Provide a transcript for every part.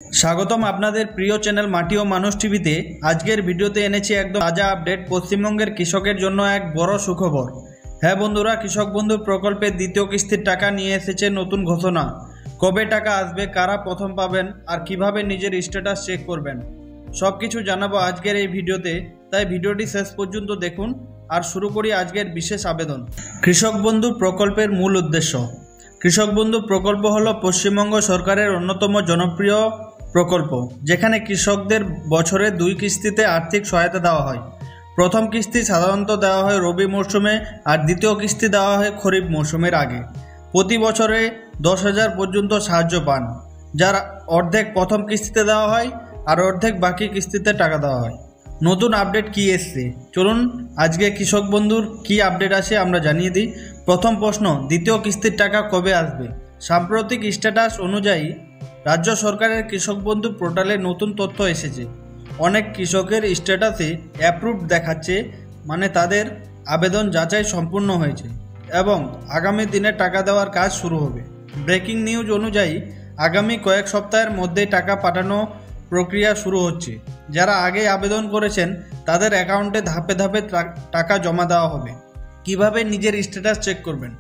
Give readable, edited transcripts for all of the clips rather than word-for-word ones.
স্বাগতম আপনাদের প্রিয় চ্যানেল মাটি ও মানুষ টিভিতে। আজকের ভিডিওতে এনেছি একদম তাজা আপডেট। পশ্চিমবঙ্গের কৃষকের জন্য এক বড় সুখবর। হ্যাঁ বন্ধুরা, কৃষক বন্ধু প্রকল্পের দ্বিতীয় কিস্তির টাকা নিয়ে এসেছে নতুন ঘোষণা। কবে টাকা আসবে, কারা প্রথম পাবেন আর কিভাবে নিজের স্ট্যাটাস চেক করবেন, সব কিছু জানাবো আজকের এই ভিডিওতে। তাই ভিডিওটি শেষ পর্যন্ত দেখুন। আর শুরু করি আজকের বিশেষ আবেদন। কৃষক বন্ধু প্রকল্পের মূল উদ্দেশ্য। কৃষক বন্ধু প্রকল্প হলো পশ্চিমবঙ্গ সরকারের অন্যতম জনপ্রিয় প্রকল্প, যেখানে কৃষকদের বছরে 2 কিস্তিতে আর্থিক সহায়তা দেওয়া হয়। প্রথম কিস্তি সাধারণত দেওয়া হয় রবি মরশুমে আর দ্বিতীয় কিস্তি দেওয়া হয় খরিফ মরশুমের আগে। প্রতি বছরে 10,000 পর্যন্ত সাহায্য পান, যার অর্ধেক প্রথম কিস্তিতে দেওয়া হয় আর অর্ধেক বাকি কিস্তিতে টাকা দেওয়া হয়। নতুন আপডেট কি এসছে চলুন আজকে কৃষক বন্ধুর কি আপডেট আছে আমরা জানিয়ে দিই। প্রথম প্রশ্ন, দ্বিতীয় কিস্তির টাকা কবে আসবে? সাম্প্রতিক স্ট্যাটাস অনুযায়ী রাজ্য সরকারের কৃষক বন্ধু পোর্টালে নতুন তথ্য এসেছে। অনেক কৃষকের স্ট্যাটাসে অ্যাপ্রুভড দেখাচ্ছে, মানে তাদের আবেদন যাচাই সম্পূর্ণ হয়েছে এবং আগামী দিনে টাকা দেওয়ার কাজ শুরু হবে। ব্রেকিং নিউজ অনুযায়ী আগামী কয়েক সপ্তাহের মধ্যেই টাকা পাঠানো প্রক্রিয়া শুরু হচ্ছে। যারা আগে আবেদন করেছেন তাদের অ্যাকাউন্টে ধাপে ধাপে টাকা জমা দেওয়া হবে। কিভাবে নিজের স্ট্যাটাস চেক করবেন?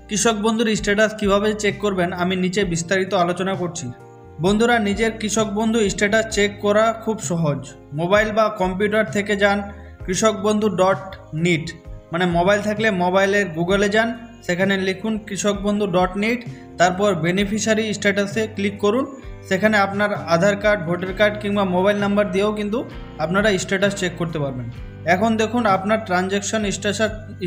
কৃষক বন্ধুর স্ট্যাটাস কিভাবে চেক করবেন আমি নিচে বিস্তারিত আলোচনা করছি। বন্ধুরা, নিজের কৃষক বন্ধু স্ট্যাটাস চেক করা খুব সহজ। মোবাইল বা কম্পিউটার থেকে যান কৃষকবন্ধু.নিট, মানে মোবাইল থাকলে মোবাইলের গুগলে যান, সেখানে লিখুন কৃষকবন্ধু.নিট, তারপর বেনিফিশিয়ারি স্ট্যাটাসে ক্লিক করুন। সেখানে আপনার আধার কার্ড, ভোটার কার্ড কিংবা মোবাইল নাম্বার দিয়েও কিন্তু আপনারা স্ট্যাটাস চেক করতে পারবেন। এখন দেখুন আপনার ট্রানজ্যাকশন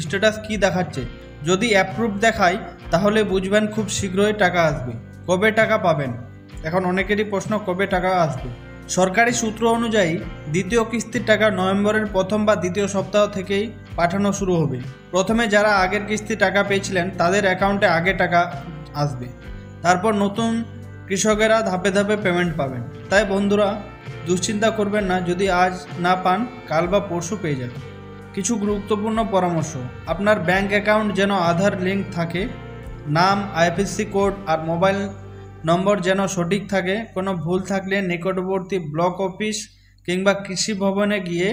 স্ট্যাটাস কী দেখাচ্ছে। যদি অ্যাপ্রুভ দেখায় তাহলে বুঝবেন খুব শীঘ্রই টাকা আসবে। কবে টাকা পাবেন? এখন অনেকেরই প্রশ্ন, কবে টাকা আসবে? সরকারি সূত্র অনুযায়ী দ্বিতীয় কিস্তির টাকা নভেম্বরের প্রথম বা দ্বিতীয় সপ্তাহ থেকেই পাঠানো শুরু হবে। প্রথমে যারা আগের কিস্তি টাকা পেয়েছিলেন তাদের অ্যাকাউন্টে আগে টাকা আসবে, তারপর নতুন কৃষকেরা ধাপে ধাপে পেমেন্ট পাবেন। তাই বন্ধুরা দুশ্চিন্তা করবেন না, যদি আজ না পান কাল বা পরশু পেয়ে যাবেন। কিছু গুরুত্বপূর্ণ পরামর্শ: আপনার ব্যাংক অ্যাকাউন্ট যেন আধার লিঙ্ক থাকে, নাম, আইএফএসসি কোড আর মোবাইল নম্বর যেন সঠিক থাকে। কোনো ভুল থাকলে নিকটবর্তী ব্লক অফিস কিংবা কৃষি ভবনে গিয়ে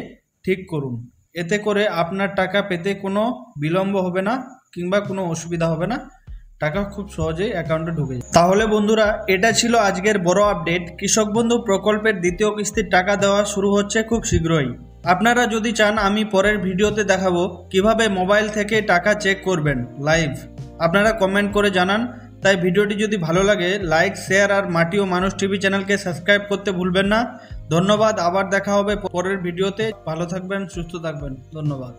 ঠিক করুন। এতে করে আপনার টাকা পেতে কোনো বিলম্ব হবে না কিংবা কোনো অসুবিধা হবে না, টাকা খুব সহজেই অ্যাকাউন্টে ঢুকে যাবে। তাহলে বন্ধুরা, এটা ছিল আজকের বড় আপডেট। কৃষক বন্ধু প্রকল্পের দ্বিতীয় কিস্তির টাকা দেওয়া শুরু হচ্ছে খুব শীঘ্রই। আপনারা যদি চান আমি পরের ভিডিওতে দেখাবো কিভাবে মোবাইল থেকে টাকা চেক করবেন লাইভ, আপনারা কমেন্ট করে জানান। তাই ভিডিওটি যদি ভালো লাগে লাইক, শেয়ার আর মাটি ও মানুষ টিভি চ্যানেলকে সাবস্ক্রাইব করতে ভুলবেন না। ধন্যবাদ, আবার দেখা হবে পরের ভিডিওতে। ভালো থাকবেন, সুস্থ থাকবেন, ধন্যবাদ।